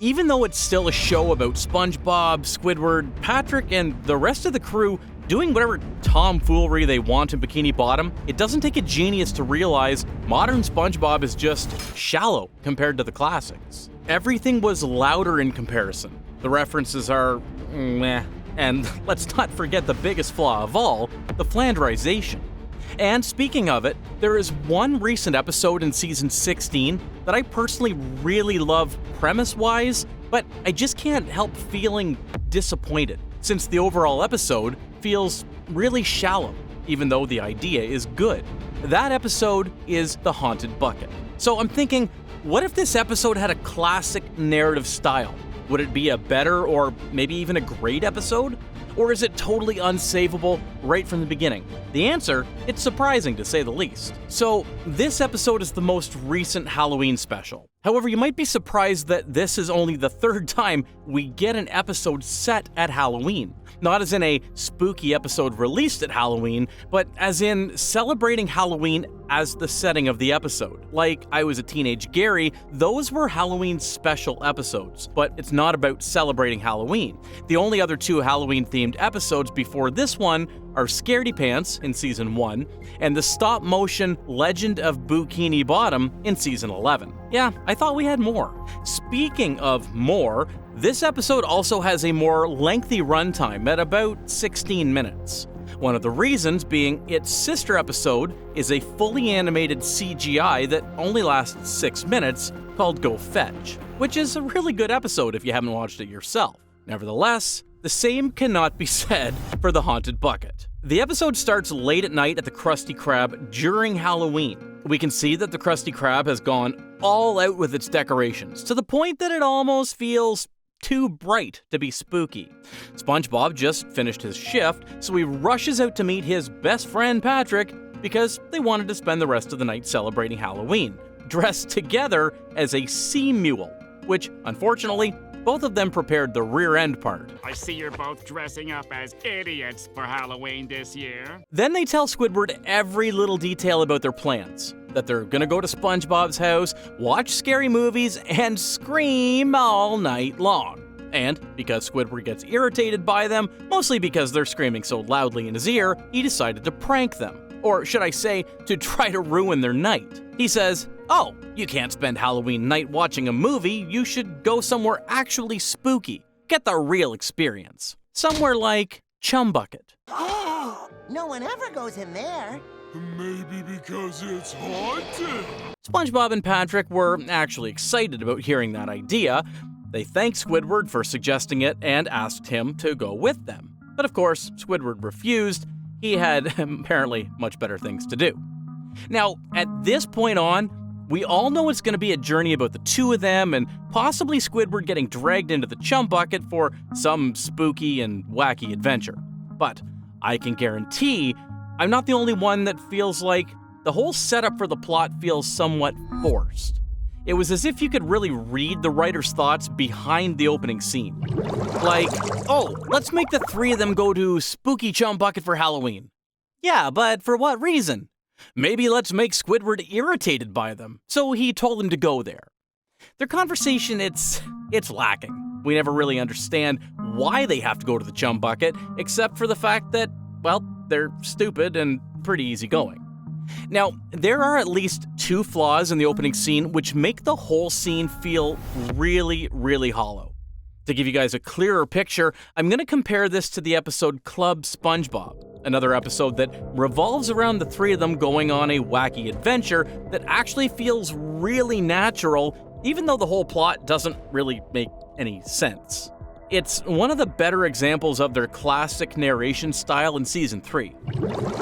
Even though it's still a show about SpongeBob, Squidward, Patrick, and the rest of the crew doing whatever tomfoolery they want in Bikini Bottom, it doesn't take a genius to realize modern SpongeBob is just shallow compared to the classics. Everything was louder in comparison. The references are meh. And let's not forget the biggest flaw of all, the Flanderization. And speaking of it, there is one recent episode in season 16 that I personally really love premise-wise, but I just can't help feeling disappointed, since the overall episode feels really shallow, even though the idea is good. That episode is The Haunted Bucket. So I'm thinking, what if this episode had a classic narrative style? Would it be a better or maybe even a great episode? Or is it totally unsavable right from the beginning? The answer, it's surprising to say the least. So, this episode is the most recent Halloween special. However, you might be surprised that this is only the third time we get an episode set at Halloween. Not as in a spooky episode released at Halloween, but as in celebrating Halloween as the setting of the episode. Like I Was a Teenage Gary, those were Halloween special episodes, but it's not about celebrating Halloween. The only other two Halloween-themed episodes before this one are Scaredy Pants in Season 1 and the stop-motion Legend of Bikini Bottom in Season 11. Yeah, I thought we had more. Speaking of more, this episode also has a more lengthy runtime at about 16 minutes. One of the reasons being its sister episode is a fully animated CGI that only lasts 6 minutes called Go Fetch, which is a really good episode if you haven't watched it yourself. Nevertheless, the same cannot be said for The Haunted Bucket. The episode starts late at night at the Krusty Krab during Halloween. We can see that the Krusty Krab has gone all out with its decorations, to the point that it almost feels too bright to be spooky. SpongeBob just finished his shift, so he rushes out to meet his best friend Patrick because they wanted to spend the rest of the night celebrating Halloween, dressed together as a sea mule, which, unfortunately, both of them prepared the rear end part. I see you're both dressing up as idiots for Halloween this year. Then they tell Squidward every little detail about their plans. That they're gonna go to SpongeBob's house, watch scary movies, and scream all night long. And because Squidward gets irritated by them, mostly because they're screaming so loudly in his ear, he decided to prank them. Or should I say, to try to ruin their night. He says, "Oh, you can't spend Halloween night watching a movie, you should go somewhere actually spooky. Get the real experience. Somewhere like Chum Bucket." No one ever goes in there. Maybe because it's haunted. SpongeBob and Patrick were actually excited about hearing that idea. They thanked Squidward for suggesting it and asked him to go with them. But of course, Squidward refused. He had apparently much better things to do. Now, at this point on, we all know it's going to be a journey about the two of them and possibly Squidward getting dragged into the Chum Bucket for some spooky and wacky adventure. But I can guarantee I'm not the only one that feels like the whole setup for the plot feels somewhat forced. It was as if you could really read the writer's thoughts behind the opening scene. Like, oh, let's make the three of them go to Spooky Chum Bucket for Halloween. Yeah, but for what reason? Maybe let's make Squidward irritated by them, so he told them to go there. Their conversation, it's lacking. We never really understand why they have to go to the Chum Bucket, except for the fact that, well, they're stupid and pretty easygoing. Now, there are at least two flaws in the opening scene which make the whole scene feel really, really hollow. To give you guys a clearer picture, I'm going to compare this to the episode Club SpongeBob, another episode that revolves around the three of them going on a wacky adventure that actually feels really natural, even though the whole plot doesn't really make any sense. It's one of the better examples of their classic narration style in Season 3.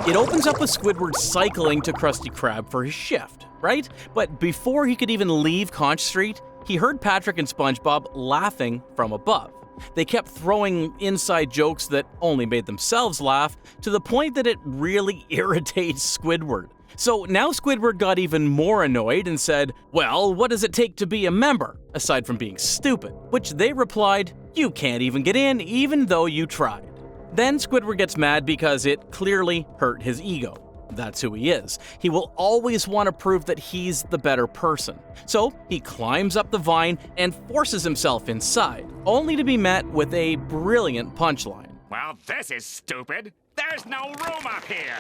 It opens up with Squidward cycling to Krusty Krab for his shift, right? But before he could even leave Conch Street, he heard Patrick and SpongeBob laughing from above. They kept throwing inside jokes that only made themselves laugh, to the point that it really irritates Squidward. So now Squidward got even more annoyed and said, "Well, what does it take to be a member, aside from being stupid?" Which they replied, "You can't even get in, even though you tried." Then Squidward gets mad because it clearly hurt his ego. That's who he is. He will always want to prove that he's the better person. So he climbs up the vine and forces himself inside, only to be met with a brilliant punchline. Well, this is stupid. There's no room up here.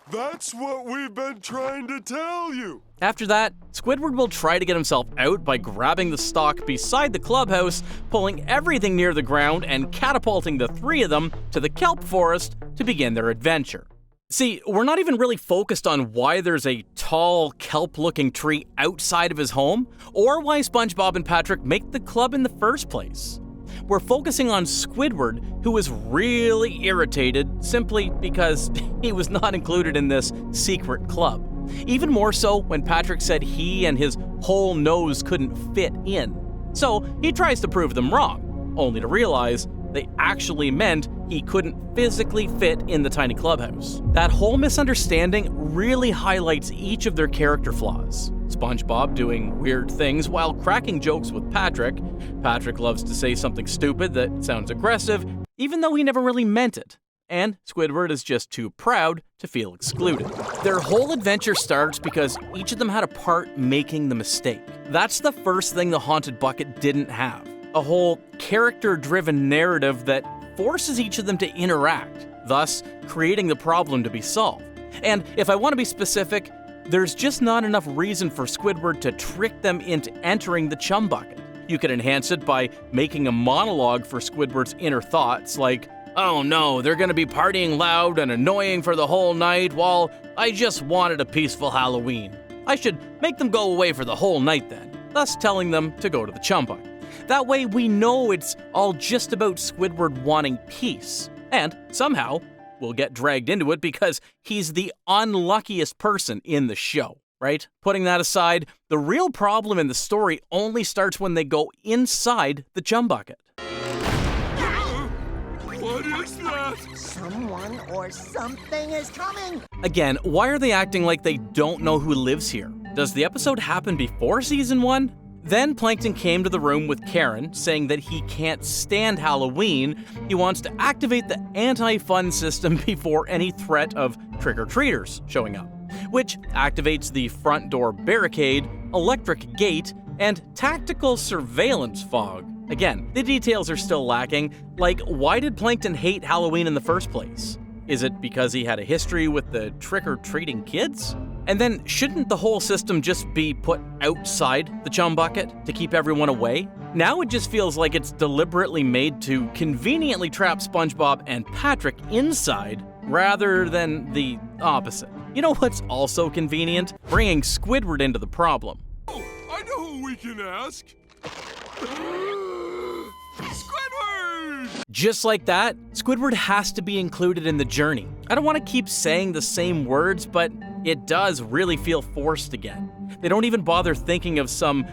That's what we've been trying to tell you. After that, Squidward will try to get himself out by grabbing the stalk beside the clubhouse, pulling everything near the ground, and catapulting the three of them to the kelp forest to begin their adventure. See, we're not even really focused on why there's a tall, kelp-looking tree outside of his home, or why SpongeBob and Patrick make the club in the first place. We're focusing on Squidward, who is really irritated simply because he was not included in this secret club. Even more so when Patrick said he and his whole nose couldn't fit in. So he tries to prove them wrong, only to realize they actually meant he couldn't physically fit in the tiny clubhouse. That whole misunderstanding really highlights each of their character flaws. SpongeBob doing weird things while cracking jokes with Patrick. Patrick loves to say something stupid that sounds aggressive, even though he never really meant it. And Squidward is just too proud to feel excluded. Their whole adventure starts because each of them had a part making the mistake. That's the first thing the Haunted Bucket didn't have. A whole character-driven narrative that forces each of them to interact, thus creating the problem to be solved. And if I want to be specific, there's just not enough reason for Squidward to trick them into entering the chum bucket. You could enhance it by making a monologue for Squidward's inner thoughts, like, "Oh no, they're gonna be partying loud and annoying for the whole night while I just wanted a peaceful Halloween. I should make them go away for the whole night then," thus telling them to go to the chum bucket. That way we know it's all just about Squidward wanting peace. And somehow, we'll get dragged into it because he's the unluckiest person in the show, right? Putting that aside, the real problem in the story only starts when they go inside the chum bucket. What is that? Someone or something is coming. Again, why are they acting like they don't know who lives here? Does the episode happen before season 1? Then Plankton came to the room with Karen, saying that he can't stand Halloween. He wants to activate the anti-fun system before any threat of trick-or-treaters showing up, which activates the front door barricade, electric gate, and tactical surveillance fog. Again, the details are still lacking, like why did Plankton hate Halloween in the first place? Is it because he had a history with the trick-or-treating kids? And then shouldn't the whole system just be put outside the chum bucket to keep everyone away? Now it just feels like it's deliberately made to conveniently trap SpongeBob and Patrick inside rather than the opposite. You know what's also convenient? Bringing Squidward into the problem. Oh, I know who we can ask. Squidward! Just like that, Squidward has to be included in the journey. I don't want to keep saying the same words, but it does really feel forced again. They don't even bother thinking of some,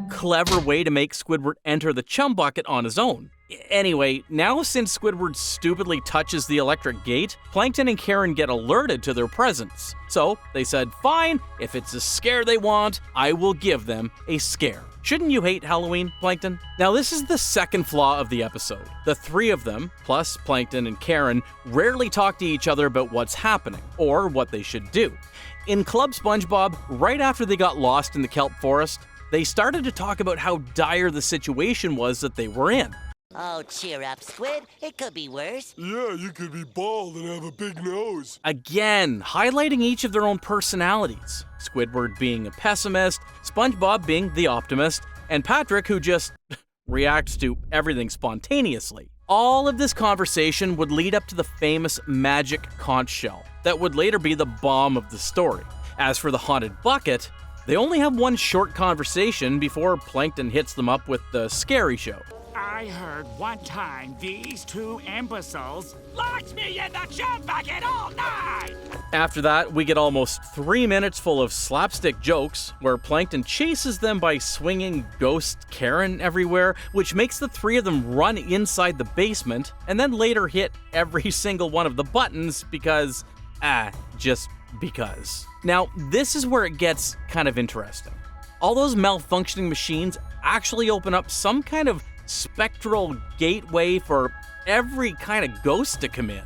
clever way to make Squidward enter the chum bucket on his own. Anyway, now since Squidward stupidly touches the electric gate, Plankton and Karen get alerted to their presence. So they said, fine, if it's a scare they want, I will give them a scare. Shouldn't you hate Halloween, Plankton? Now this is the second flaw of the episode. The three of them, plus Plankton and Karen, rarely talk to each other about what's happening, or what they should do. In Club SpongeBob, right after they got lost in the kelp forest, they started to talk about how dire the situation was that they were in. Oh, cheer up, Squid. It could be worse. Yeah, you could be bald and have a big nose. Again, highlighting each of their own personalities. Squidward being a pessimist, SpongeBob being the optimist, and Patrick who just reacts to everything spontaneously. All of this conversation would lead up to the famous magic conch shell that would later be the bomb of the story. As for the Haunted Bucket, they only have one short conversation before Plankton hits them up with the scary show. I heard one time these two imbeciles locked me in the chum bucket all night! After that, we get almost 3 minutes full of slapstick jokes, where Plankton chases them by swinging Ghost Karen everywhere, which makes the three of them run inside the basement, and then later hit every single one of the buttons because, just because. Now, this is where it gets kind of interesting. All those malfunctioning machines actually open up some kind of spectral gateway for every kind of ghost to come in.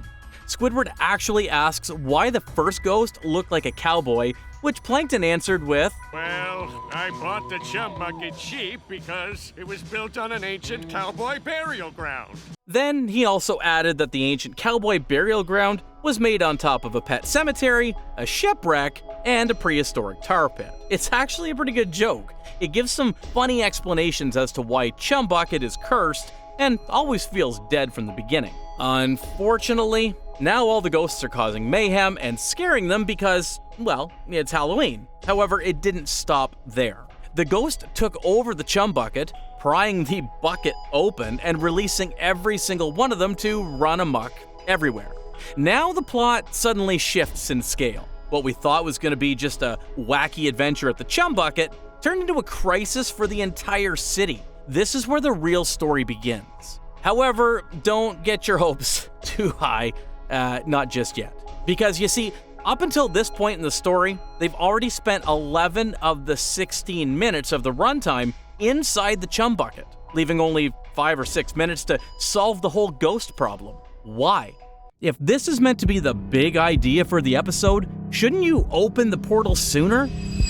Squidward actually asks why the first ghost looked like a cowboy, which Plankton answered with, Well, I bought the chum bucket cheap because it was built on an ancient cowboy burial ground. Then he also added that the ancient cowboy burial ground was made on top of a pet cemetery, a shipwreck, and a prehistoric tar pit. It's actually a pretty good joke. It gives some funny explanations as to why Chum Bucket is cursed and always feels dead from the beginning. Unfortunately, now all the ghosts are causing mayhem and scaring them because, well, it's Halloween. However, it didn't stop there. The ghost took over the Chum Bucket, prying the bucket open and releasing every single one of them to run amok everywhere. Now the plot suddenly shifts in scale. What we thought was going to be just a wacky adventure at the Chum Bucket turned into a crisis for the entire city. This is where the real story begins. However, don't get your hopes too high, not just yet. Because you see, up until this point in the story, they've already spent 11 of the 16 minutes of the runtime inside the Chum Bucket, leaving only 5 or 6 minutes to solve the whole ghost problem. Why? If this is meant to be the big idea for the episode, shouldn't you open the portal sooner?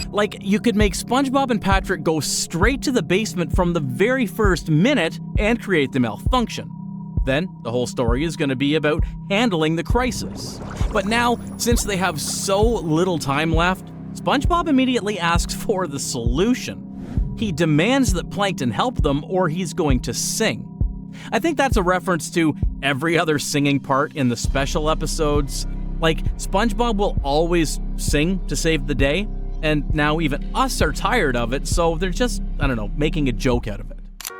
Like, you could make SpongeBob and Patrick go straight to the basement from the very first minute and create the malfunction. Then, the whole story is going to be about handling the crisis. But now, since they have so little time left, SpongeBob immediately asks for the solution. He demands that Plankton help them or he's going to sing. I think that's a reference to every other singing part in the special episodes. Like, SpongeBob will always sing to save the day, and now even us are tired of it, so they're just, making a joke out of it.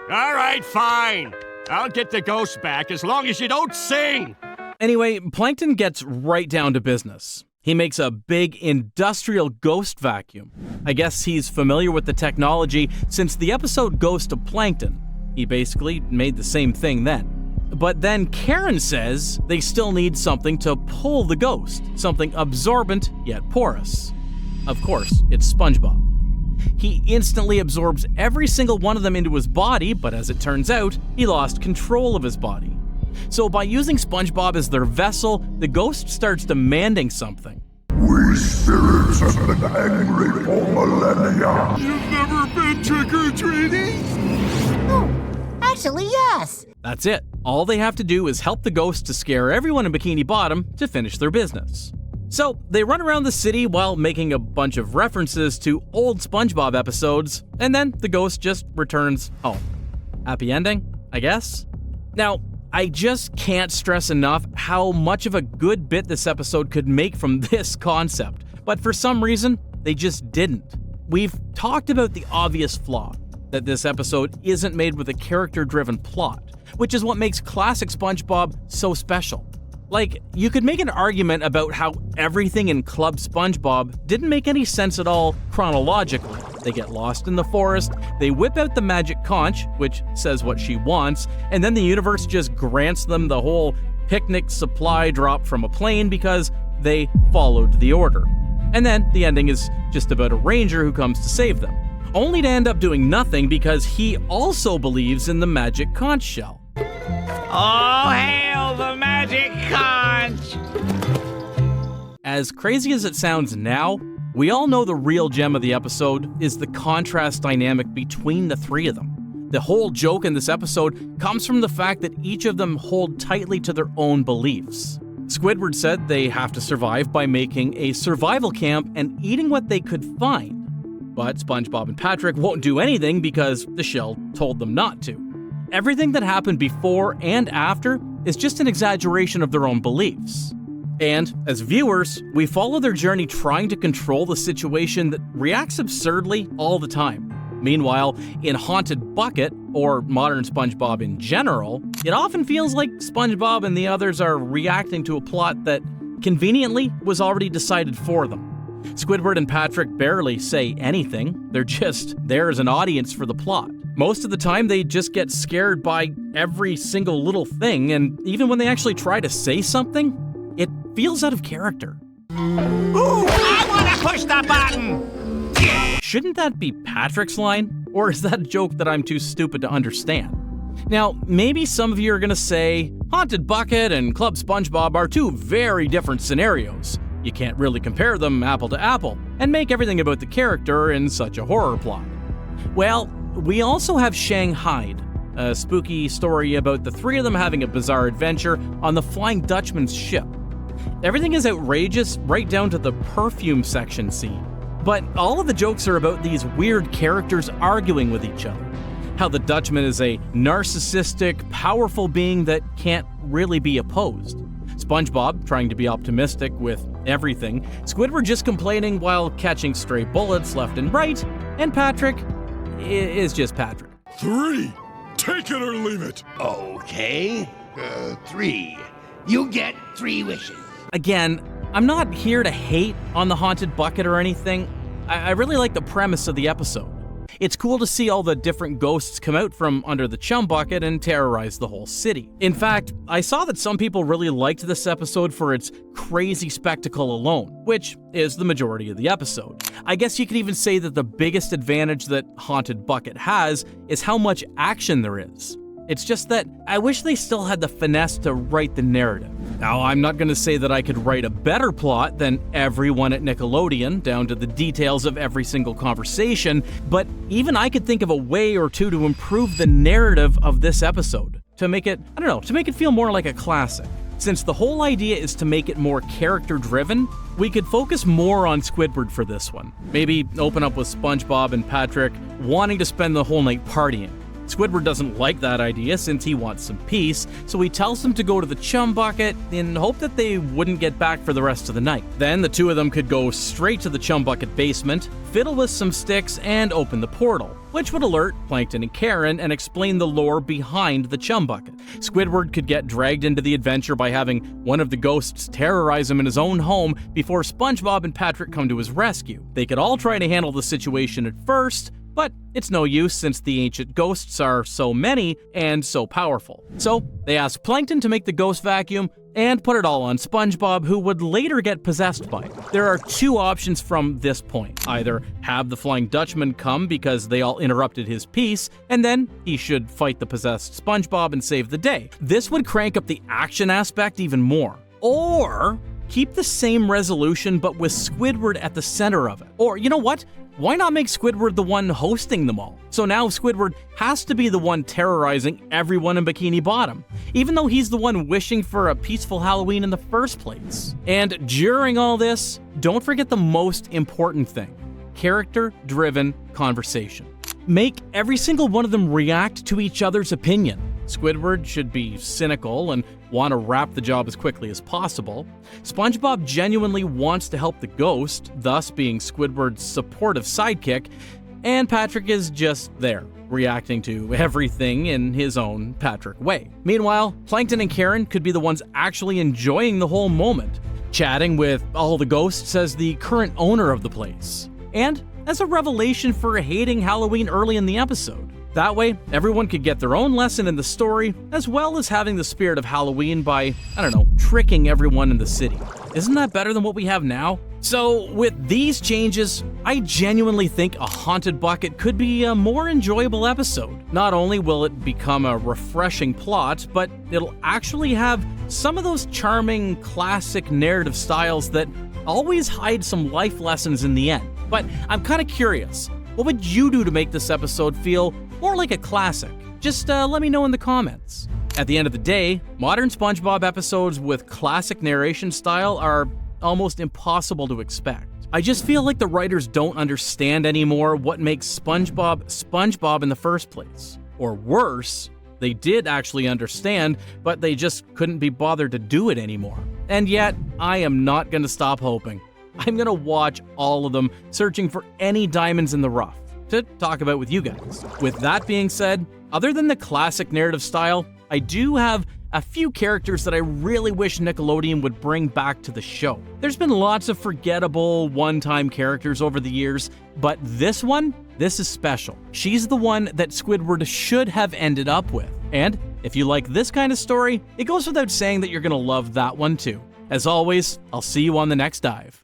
All right, fine. I'll get the ghost back as long as you don't sing. Anyway, Plankton gets right down to business. He makes a big industrial ghost vacuum. I guess he's familiar with the technology since the episode Ghost of Plankton. He basically made the same thing then. But then Karen says they still need something to pull the ghost, something absorbent yet porous. Of course, it's SpongeBob. He instantly absorbs every single one of them into his body, but as it turns out, he lost control of his body. So by using SpongeBob as their vessel, the ghost starts demanding something. We spirits have been angry for millennia. You've never been trick-or-treating? Actually, yes. That's it. All they have to do is help the ghost to scare everyone in Bikini Bottom to finish their business. So they run around the city while making a bunch of references to old SpongeBob episodes, and then the ghost just returns home. Happy ending, I guess? Now, I just can't stress enough how much of a good bit this episode could make from this concept, but for some reason, they just didn't. We've talked about the obvious flaw, that this episode isn't made with a character-driven plot, which is what makes classic SpongeBob so special. Like, you could make an argument about how everything in Club SpongeBob didn't make any sense at all chronologically. They get lost in the forest, they whip out the magic conch, which says what she wants, and then the universe just grants them the whole picnic supply drop from a plane because they followed the order. And then the ending is just about a ranger who comes to save them, only to end up doing nothing because he also believes in the magic conch shell. Oh, hail the magic conch! As crazy as it sounds now, we all know the real gem of the episode is the contrast dynamic between the three of them. The whole joke in this episode comes from the fact that each of them hold tightly to their own beliefs. Squidward said they have to survive by making a survival camp and eating what they could find. But SpongeBob and Patrick won't do anything because the shell told them not to. Everything that happened before and after is just an exaggeration of their own beliefs. And, as viewers, we follow their journey trying to control the situation that reacts absurdly all the time. Meanwhile, in Haunted Bucket, or modern SpongeBob in general, it often feels like SpongeBob and the others are reacting to a plot that, conveniently, was already decided for them. Squidward and Patrick barely say anything, they're just there as an audience for the plot. Most of the time, they just get scared by every single little thing, and even when they actually try to say something, it feels out of character. Ooh, I wanna push the button! Shouldn't that be Patrick's line? Or is that a joke that I'm too stupid to understand? Now, maybe some of you are gonna say, Haunted Bucket and Club SpongeBob are two very different scenarios. You can't really compare them apple to apple and make everything about the character in such a horror plot. Well, we also have Shanghaied, a spooky story about the three of them having a bizarre adventure on the Flying Dutchman's ship. Everything is outrageous, right down to the perfume section scene. But all of the jokes are about these weird characters arguing with each other. How the Dutchman is a narcissistic, powerful being that can't really be opposed. SpongeBob trying to be optimistic with everything, Squidward just complaining while catching stray bullets left and right, and Patrick is just Patrick. 3. Take it or leave it. Okay. 3. You get 3 wishes. Again, I'm not here to hate on the Haunted Bucket or anything. I really like the premise of the episode. It's cool to see all the different ghosts come out from under the chum bucket and terrorize the whole city. In fact, I saw that some people really liked this episode for its crazy spectacle alone, which is the majority of the episode. I guess you could even say that the biggest advantage that Haunted Bucket has is how much action there is. It's just that I wish they still had the finesse to write the narrative. Now, I'm not going to say that I could write a better plot than everyone at Nickelodeon, down to the details of every single conversation, but even I could think of a way or two to improve the narrative of this episode, to make it, to make it feel more like a classic. Since the whole idea is to make it more character-driven, we could focus more on Squidward for this one. Maybe open up with SpongeBob and Patrick wanting to spend the whole night partying. Squidward doesn't like that idea since he wants some peace, so he tells them to go to the chum bucket in hope that they wouldn't get back for the rest of the night. Then the two of them could go straight to the chum bucket basement, fiddle with some sticks, and open the portal, which would alert Plankton and Karen and explain the lore behind the chum bucket. Squidward could get dragged into the adventure by having one of the ghosts terrorize him in his own home before SpongeBob and Patrick come to his rescue. They could all try to handle the situation at first, but it's no use since the ancient ghosts are so many and so powerful. So they ask Plankton to make the ghost vacuum and put it all on SpongeBob, who would later get possessed by it. There are two options from this point. Either have the Flying Dutchman come because they all interrupted his peace, and then he should fight the possessed SpongeBob and save the day. This would crank up the action aspect even more. Or keep the same resolution but with Squidward at the center of it. Or you know what? Why not make Squidward the one hosting them all? So now Squidward has to be the one terrorizing everyone in Bikini Bottom, even though he's the one wishing for a peaceful Halloween in the first place. And during all this, don't forget the most important thing: character-driven conversation. Make every single one of them react to each other's opinion. Squidward should be cynical and want to wrap the job as quickly as possible. SpongeBob genuinely wants to help the ghost, thus being Squidward's supportive sidekick, and Patrick is just there, reacting to everything in his own Patrick way. Meanwhile, Plankton and Karen could be the ones actually enjoying the whole moment, chatting with all the ghosts as the current owner of the place, and as a revelation for hating Halloween early in the episode. That way, everyone could get their own lesson in the story, as well as having the spirit of Halloween by, tricking everyone in the city. Isn't that better than what we have now? So, with these changes, I genuinely think a Haunted Bucket could be a more enjoyable episode. Not only will it become a refreshing plot, but it'll actually have some of those charming, classic narrative styles that always hide some life lessons in the end. But I'm kind of curious, what would you do to make this episode feel more like a classic? Just let me know in the comments. At the end of the day, modern SpongeBob episodes with classic narration style are almost impossible to expect. I just feel like the writers don't understand anymore what makes SpongeBob SpongeBob in the first place. Or worse, they did actually understand, but they just couldn't be bothered to do it anymore. And yet, I am not going to stop hoping. I'm going to watch all of them, searching for any diamonds in the rough to talk about with you guys. With that being said, other than the classic narrative style, I do have a few characters that I really wish Nickelodeon would bring back to the show. There's been lots of forgettable, one-time characters over the years, but this is special. She's the one that Squidward should have ended up with. And if you like this kind of story, it goes without saying that you're gonna love that one too. As always, I'll see you on the next dive.